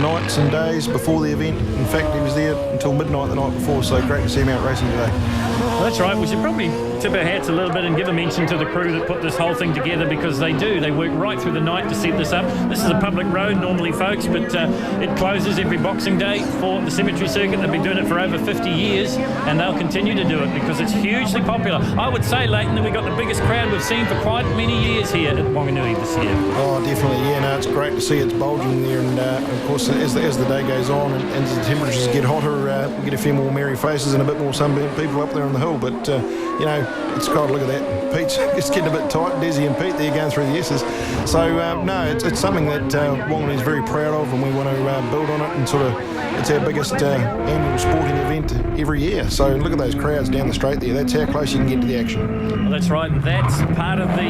nights and days before the event. In fact, he was there until midnight the night before, so great to see him out racing today. Well, that's right. We should probably tip our hats a little bit and give a mention to the crew that put this whole thing together, because they do. They work right through the night to set this up. This is a public road normally, folks, but it closes every Boxing Day for the cemetery circuit. They've been doing it for over 50 years, and they'll continue to do it because it's hugely popular. I would say, Leighton, that we got the biggest crowd we've seen for quite many years here at Wanganui this year. Oh, definitely, yeah. No, it's great to see it's bulging there, and of course, as the day goes on and as the temperatures get hotter, we get a few more merry faces and a bit more sunburnt people up there on the hill. But you know, it's God, look at that. Pete's just getting a bit tight. Desi and Pete there going through the S's. So no, it's something that Wanganui is very proud of, and we want to build on it, and sort of it's our biggest annual sporting event every year. So look at those crowds down the straight there. That's how close you can get to the action. Well, that's right. That's part of the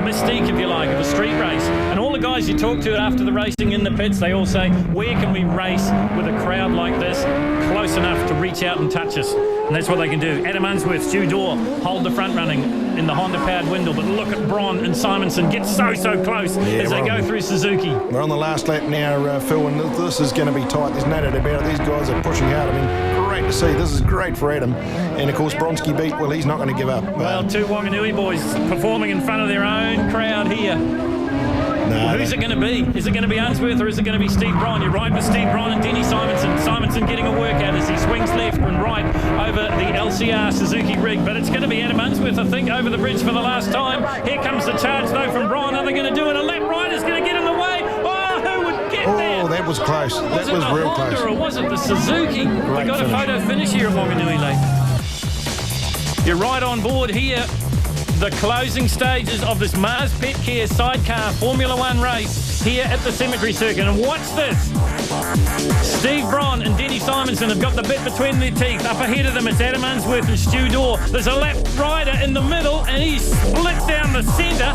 mystique, if you like, of a street race. And all the guys you talk to after the racing in the pits, they all say, where can we race with a crowd like this close enough to reach out and touch us? And that's what they can do. Adam Unsworth, Stu Dorr hold the front running in the Honda-powered Windle, but look at Braun and Simonson get so close as they go through Suzuki. We're on the last lap now, Phil, and this is going to be tight. There's no doubt about it. These guys are pushing hard. I mean, great to see. This is great for Adam. And, of course, Bronski beat, well, he's not going to give up. Well, two Wanganui boys performing in front of their own crowd here. Well, who's it going to be? Is it going to be Unsworth or is it going to be Steve Braun? You're right with Steve Braun and Denny Simonson. Simonson getting a workout as he swings left and right over the LCR Suzuki rig. But it's going to be Adam Unsworth, I think, over the bridge for the last time. Here comes the charge, though, from Braun. Are they going to do it? A lap right is going to get in the way. Oh, who would get there? Oh, that was close. That was real close. Or was it the Suzuki? We got a photo finish here at Wanganui, Lake. You're right on board here. The closing stages of this Mars Pet Care Sidecar Formula One race here at the cemetery circuit. And watch this. Steve Braun and Denny Simonson have got the bit between their teeth. Up ahead of them, it's Adam Unsworth and Stu Dorr. There's a lap rider in the middle, and he splits down the centre.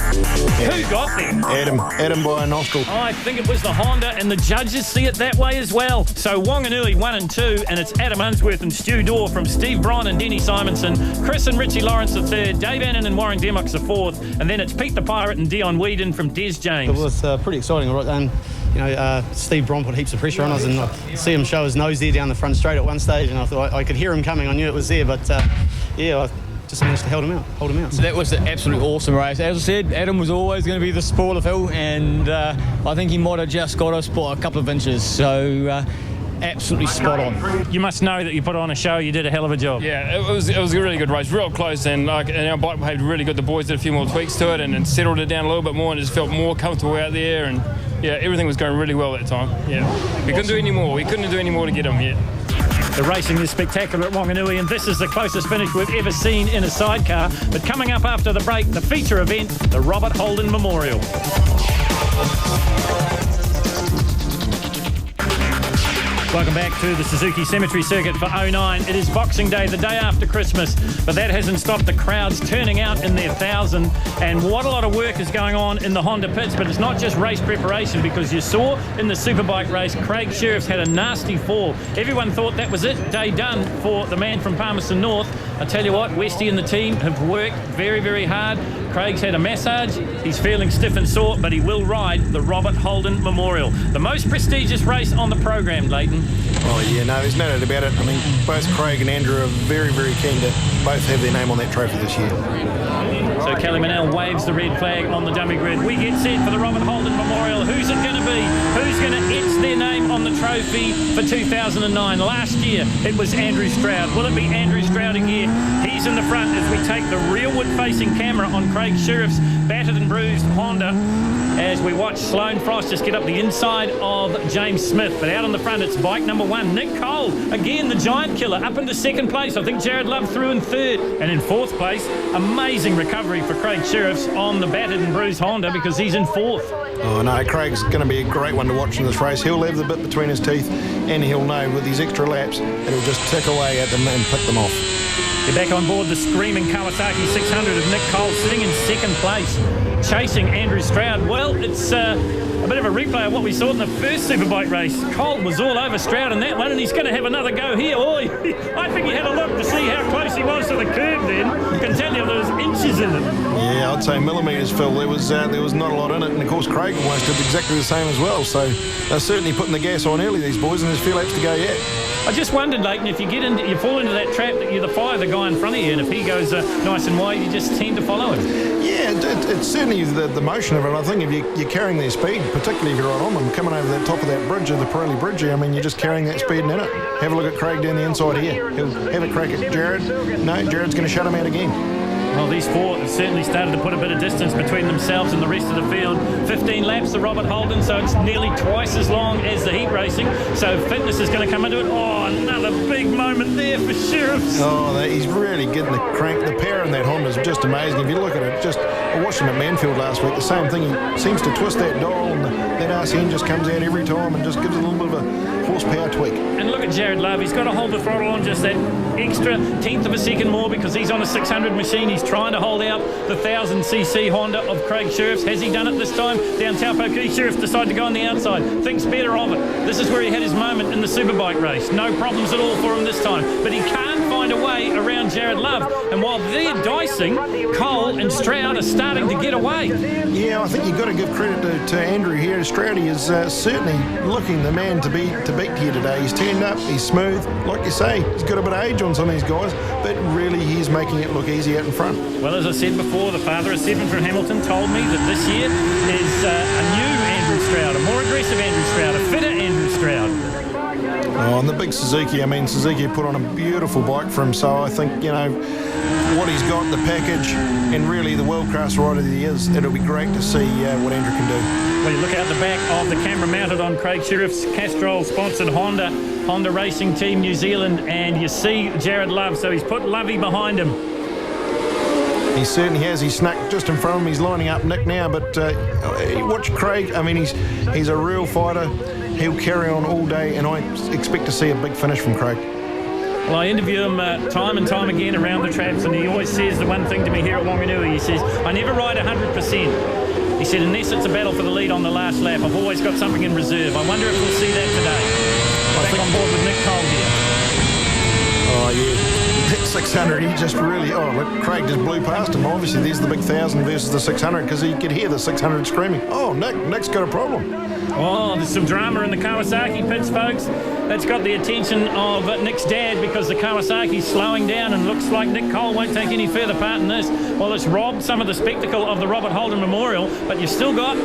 Yeah. Who got there? Adam by a nostril. I think it was the Honda, and the judges see it that way as well. So Wanganui 1 and 2, and it's Adam Unsworth and Stu Dorr from Steve Braun and Denny Simonson. Chris and Richie Lawrence the third. Dave Annan and Warren Demox the fourth. And then it's Pete the Pirate and Dion Whedon from Des James. It was pretty exciting, right? And Steve Braun put heaps of pressure on us, and I see him show his nose there down the front straight at one stage, and I thought I could hear him coming. I knew it was there, but I just managed to hold him out. So that was an absolutely awesome race. As I said, Adam was always going to be the spoiler, Phil, and I think he might have just got us by a couple of inches. So absolutely spot on. You must know that you put on a show. You did a hell of a job. Yeah, it was a really good race, real close, and our bike behaved really good. The boys did a few more tweaks to it and settled it down a little bit more, and just felt more comfortable out there. And yeah, everything was going really well at the time. Yeah, we couldn't do any more. We couldn't do any more to get them yet. The racing is spectacular at Wanganui, and this is the closest finish we've ever seen in a sidecar. But coming up after the break, the feature event, the Robert Holden Memorial. Welcome back to the Suzuki Cemetery Circuit for 09. It is Boxing Day, the day after Christmas, but that hasn't stopped the crowds turning out in their thousand. And what a lot of work is going on in the Honda pits, but it's not just race preparation, because you saw in the Superbike race, Craig Sheriff's had a nasty fall. Everyone thought that was it, day done for the man from Palmerston North. I tell you what, Westy and the team have worked very, very hard. Craig's had a massage, he's feeling stiff and sore, but he will ride the Robert Holden Memorial. The most prestigious race on the program, Leighton. Oh yeah, no, there's no doubt about it. I mean, both Craig and Andrew are very, very keen to both have their name on that trophy this year. So Kelly Manel waves the red flag on the dummy grid. We get set for the Robert Holden Memorial. Who's it going to be? Who's going to etch their name on the trophy for 2009? Last year, it was Andrew Stroud. Will it be Andrew Stroud again? He's in the front as we take the rearward-facing camera on Craig Sheriff's battered and bruised Honda as we watch Sloane Frost just get up the inside of James Smith. But out on the front, it's bike number 1, Nick Cole. Again, the giant killer, up into second place. I think Jared Love through in third. And in fourth place, amazing recovery for Craig Sheriff's on the battered and bruised Honda, because he's in fourth. Oh no, Craig's going to be a great one to watch in this race. He'll have the bit between his teeth, and he'll know with these extra laps, it'll just tick away at them and pick them off. You're back on board the screaming Kawasaki 600 of Nick Cole, sitting in second place. chasing Andrew Stroud. Well, it's a bit of a replay of what we saw in the first Superbike race. Cole was all over Stroud in that one, and he's going to have another go here. Oh, I think he had a look to see how close he was to the curb then. You can tell you there was inches in it. Yeah, I'd say millimetres, Phil. There was not a lot in it, and of course Craig almost did exactly the same as well. So they're certainly putting the gas on early, these boys, and there's a few laps to go yet. I just wondered, Leighton, if you fall into that trap that you fire the guy in front of you, and if he goes nice and wide, you just tend to follow him. Yeah, it's certainly the motion of it. I think if you're carrying their speed, particularly if you're right on them, coming over the top of that bridge, or the Pirelli bridge, I mean, you're just carrying that speed in it. Have a look at Craig down the inside here. He'll have a crack at Jared. No, Jared's going to shut him out again. Well, these four have certainly started to put a bit of distance between themselves and the rest of the field. 15 laps, the Robert Holden, so it's nearly twice as long as the heat racing. So fitness is going to come into it. Oh, another big moment there for Sheriffs. Oh, he's really getting the crank. The power in that Honda is just amazing. If you look at it, I watched him at Manfield last week. The same thing. He seems to twist that dial, and that RCN just comes out every time and just gives it a little bit of a horsepower tweak. And look at Jared Love. He's got to hold the throttle on just that extra tenth of a second more because he's on a 600 machine. He's trying to hold out the 1000cc Honda of Craig Sheriffs. Has he done it this time? Down Taupo Key, Sheriffs decide to go on the outside. Thinks better of it. This is where he had his moment in the Superbike race. No problems at all for him this time. But he can't find a way around Jared Love. And while they're dicing, Cole and Stroud are starting to get away. Yeah, I think you've got to give credit to Andrew here. Stroudy is certainly looking the man to beat here today. He's turned up, he's smooth. Like you say, he's got a bit of age on some of these guys, but really he's making it look easy out in front. Well, as I said before, the father of Stephen from Hamilton told me that this year is a new Andrew Stroud, a more aggressive Andrew Stroud, a fitter Andrew Stroud. Oh, and the big Suzuki, I mean, Suzuki put on a beautiful bike for him, so I think, what he's got, the package, and really the world-class rider that he is, it'll be great to see what Andrew can do. Well, you look out the back of the camera mounted on Craig Sheriff's Castrol-sponsored Honda Racing Team New Zealand, and you see Jared Love, so he's put Lovey behind him. He certainly has. He's snuck just in front of him. He's lining up Nick now, but watch Craig. I mean, he's a real fighter. He'll carry on all day, and I expect to see a big finish from Craig. Well, I interview him time and time again around the traps, and he always says the one thing to me here at Wanganui. He says, I never ride 100%. He said, unless it's a battle for the lead on the last lap, I've always got something in reserve. I wonder if we'll see that today. Back on board with Nick Cole here. Oh, yeah. That 600, he just really, look, Craig just blew past him. Obviously, there's the big 1000 versus the 600 because he could hear the 600 screaming. Oh, Nick's got a problem. Oh, there's some drama in the Kawasaki pits, folks. That's got the attention of Nick's dad because the Kawasaki's slowing down and looks like Nick Cole won't take any further part in this. Well, it's robbed some of the spectacle of the Robert Holden Memorial, but you've still got,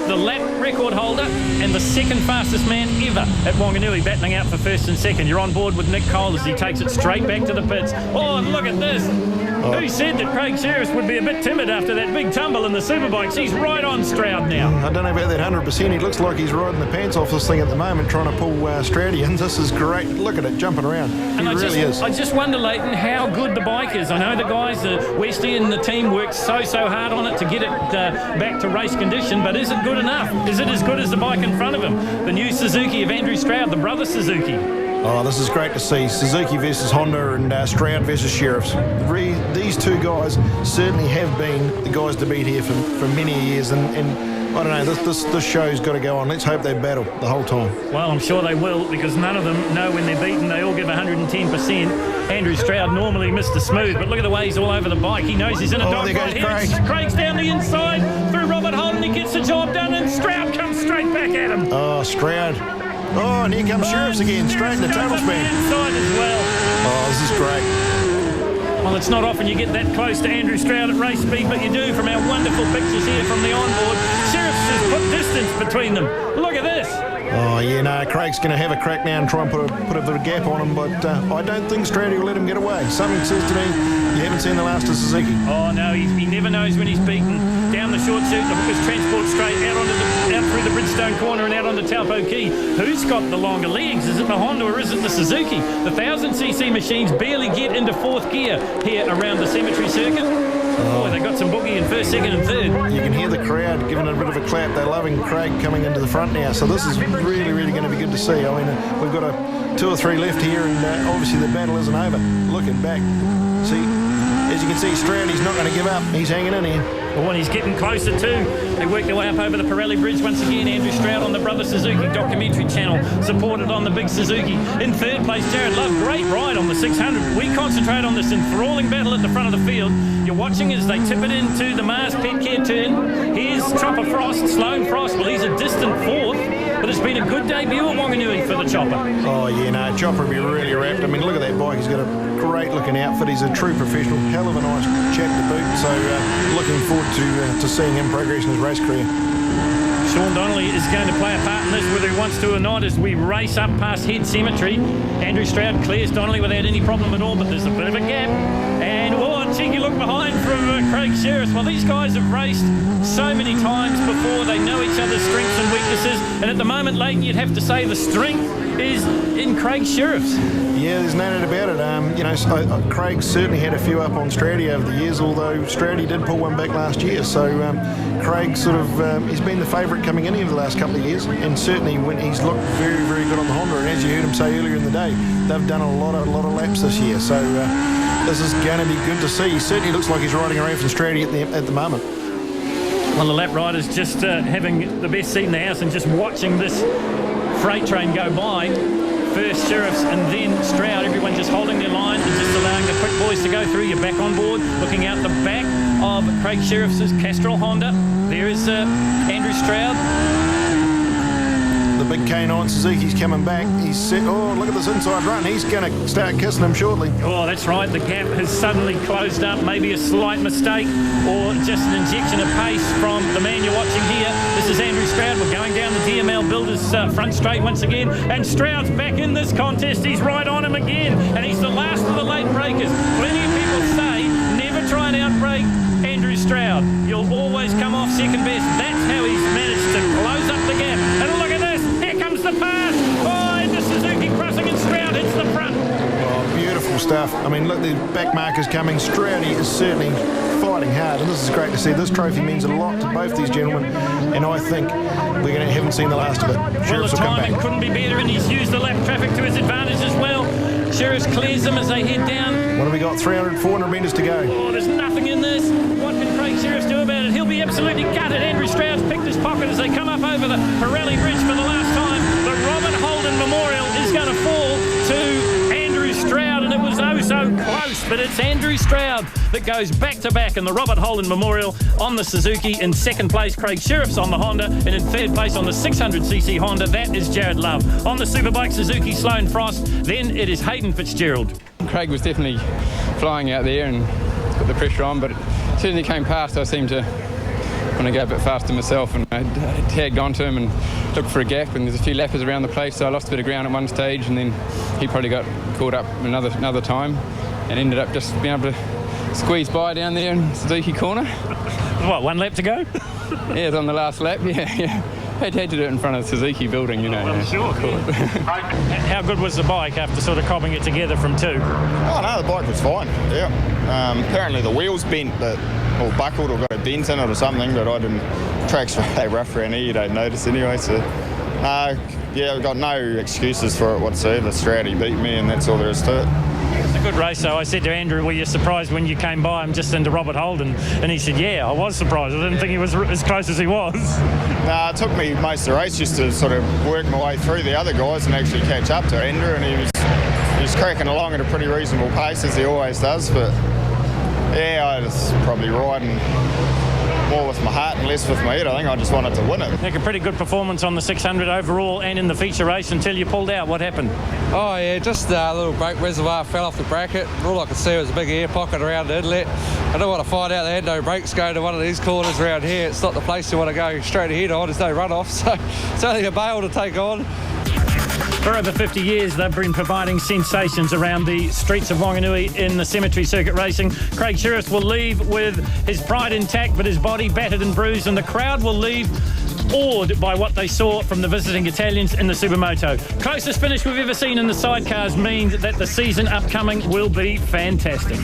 the lap record holder and the second fastest man ever at Wanganui battling out for first and second. You're on board with Nick Cole as he takes it straight back to the pits. Oh, and look at this. Who said that Craig Sheriffs would be a bit timid after that big tumble in the Superbikes? He's right on Stroud now. I don't know about that 100%. He looks like he's riding the pants off this thing at the moment, trying to pull Stroudy in. This is great. Look at it, jumping around. And he really is. I just wonder, Leighton, how good the bike is. I know the guys, Westy and the team worked so hard on it to get it back to race condition, but is it good enough? Is it as good as the bike in front of him? The new Suzuki of Andrew Stroud, the brother Suzuki. Oh, this is great to see. Suzuki versus Honda and Stroud versus Sheriffs. These two guys certainly have been the guys to beat here for many years, and I don't know, this show's got to go on. Let's hope they battle the whole time. Well, I'm sure they will, because none of them know when they're beaten. They all give 110%. Andrew Stroud normally Mr. Smooth, but look at the way he's all over the bike. He knows he's in a dogfight here. Craig's down the inside through Robert Holden. He gets the job done, and Stroud comes straight back at him. Oh, Stroud. Oh, and here comes Sheriffs again, straight in the tunnel span. Inside as well. Oh, this is great. Well, it's not often you get that close to Andrew Stroud at race speed, but you do from our wonderful pictures here from the onboard. Sheriffs has put distance between them. Look at this. Oh, yeah, no, Craig's going to have a crack now and try and put a bit of gap on him, but I don't think Stroudy will let him get away. Something says to me, you haven't seen the last of Suzuki. Oh, no, he never knows when he's beaten. Down the short chute, the hookers transport straight out through the Bridgestone corner and out onto Taupo Key. Who's got the longer legs? Is it the Honda or is it the Suzuki? The 1000cc machines barely get into fourth gear here around the cemetery circuit. Boy, they got some boogie in first, second and third. You can hear the crowd giving it a bit of a clap. They're loving Craig coming into the front now. So this is really, really going to be good to see. I mean, we've got 2 or 3 left here, and obviously the battle isn't over. Looking back, see, as you can see, Stroudy's not going to give up. He's hanging in here. Oh, and he's getting closer too. They work their way up over the Pirelli Bridge once again. Andrew Stroud on the Brother Suzuki documentary channel, supported on the big Suzuki. In third place, Jared Love. Great ride on the 600. We concentrate on this enthralling battle at the front of the field. You're watching as they tip it into the Mars Pet Care turn. Here's Chopper Frost, Sloane Frost. Well, he's a distant fourth, but it's been a good debut at Wanganui for the Chopper. Oh, yeah, no, Chopper will be really wrapped. I mean, look at that bike. He's got a great-looking outfit. He's a true professional. Hell of a nice chap to boot. So looking forward to seeing him progress in his race career. Sean Donnelly is going to play a part in this, whether he wants to or not, as we race up past Head Cemetery. Andrew Stroud clears Donnelly without any problem at all, but there's a bit of a gap. And, a cheeky look behind from Craig Sheriff. Well, these guys have raced so many times before. They know each other's strengths and weaknesses. And at the moment, Leighton, you'd have to say the strength is in Craig Sheriff's. Yeah, there's no doubt about it. Craig certainly had a few up on Stroudy over the years, although Stroudy did pull one back last year. So Craig sort of, he's been the favourite coming in over the last couple of years, and certainly when he's looked very, very good on the Honda. And as you heard him say earlier in the day, they've done a lot of laps this year. So this is going to be good to see. He certainly looks like he's riding around from Stroudy at the moment. Well, the lap rider's just having the best seat in the house and just watching this freight train go by. First Sheriffs and then Stroud, everyone just holding their line and just allowing the quick boys to go through. You're back on board, looking out the back of Craig Sheriff's Castrol Honda. There is Andrew Stroud. The big K9 Suzuki's coming back. He's set. Oh, look at this inside run. He's going to start kissing him shortly. Oh, that's right. The gap has suddenly closed up. Maybe a slight mistake or just an injection of pace from the man you're watching here. This is Andrew Stroud. We're going down the DML Builders front straight once again. And Stroud's back in this contest. He's right on him again. And he's the last of the late breakers. Plenty of people say never try and outbrake Andrew Stroud. You'll always come off second best. That's how he's managed to close up the gap. And look at this. Here comes the pass. Oh, and the Suzuki crossing, and Stroud hits the front. Oh, beautiful stuff. I mean, look, the back markers coming. Stroudy is certainly fighting hard, and this is great to see. This trophy means a lot to both these gentlemen, and I think haven't seen the last of it. Well, the timing couldn't be better, and he's used the lap traffic to his advantage as well. Sheriff clears them as they head down. What have we got? 300, 400 metres to go. Oh, there's nothing in this. What can Craig Sheriff do about it? He'll be absolutely gutted. Andrew Stroud's picked his pocket as they come up over the Pirelli Bridge for the last time. The Robert Holden Memorial is going to fall to Andrew Stroud, and it was oh so close, but it's Andrew Stroud that goes back-to-back in the Robert Holden Memorial on the Suzuki. In second place, Craig Sheriff's on the Honda, and in third place on the 600cc Honda, that is Jared Love. On the Superbike Suzuki, Sloane Frost, then it is Hayden Fitzgerald. Craig was definitely flying out there and put the pressure on, but as soon as he came past, I seemed to want to go a bit faster myself, and I tagged onto him and looked for a gap, and there's a few lappers around the place, so I lost a bit of ground at one stage, and then he probably got caught up another time and ended up just being able to squeeze by down there in Suzuki corner. What, one lap to go? Yeah, it was on the last lap, yeah. Had to do it in front of the Suzuki building, you know. Well, sure. How good was the bike after sort of cobbing it together from two? Oh, no, the bike was fine, yeah. Apparently the wheels bent, or buckled or got a dent in it or something, but I didn't. Track's really rough around here, you don't notice anyway, so... yeah, I've got no excuses for it whatsoever. Stroudy beat me, and that's all there is to it. It's a good race, though. I said to Andrew, were you surprised when you came by him just into Robert Holden? And he said, yeah, I was surprised. I didn't think he was as close as he was. It took me most of the race just to sort of work my way through the other guys and actually catch up to Andrew, and he was cracking along at a pretty reasonable pace, as he always does, but yeah, I was probably riding more with my heart and less with my head. I think I just wanted to win it. Like a pretty good performance on the 600 overall and in the feature race until you pulled out. What happened? Oh yeah, just a little brake reservoir fell off the bracket. All I could see was a big air pocket around the inlet. I don't want to find out they had no brakes going to one of these corners around here. It's not the place you want to go straight ahead on. There's no runoff, so it's only a bail to take on. For over 50 years, they've been providing sensations around the streets of Wanganui in the cemetery circuit racing. Craig Sheriff will leave with his pride intact, but his body battered and bruised, and the crowd will leave awed by what they saw from the visiting Italians in the Supermoto. Closest finish we've ever seen in the sidecars means that the season upcoming will be fantastic.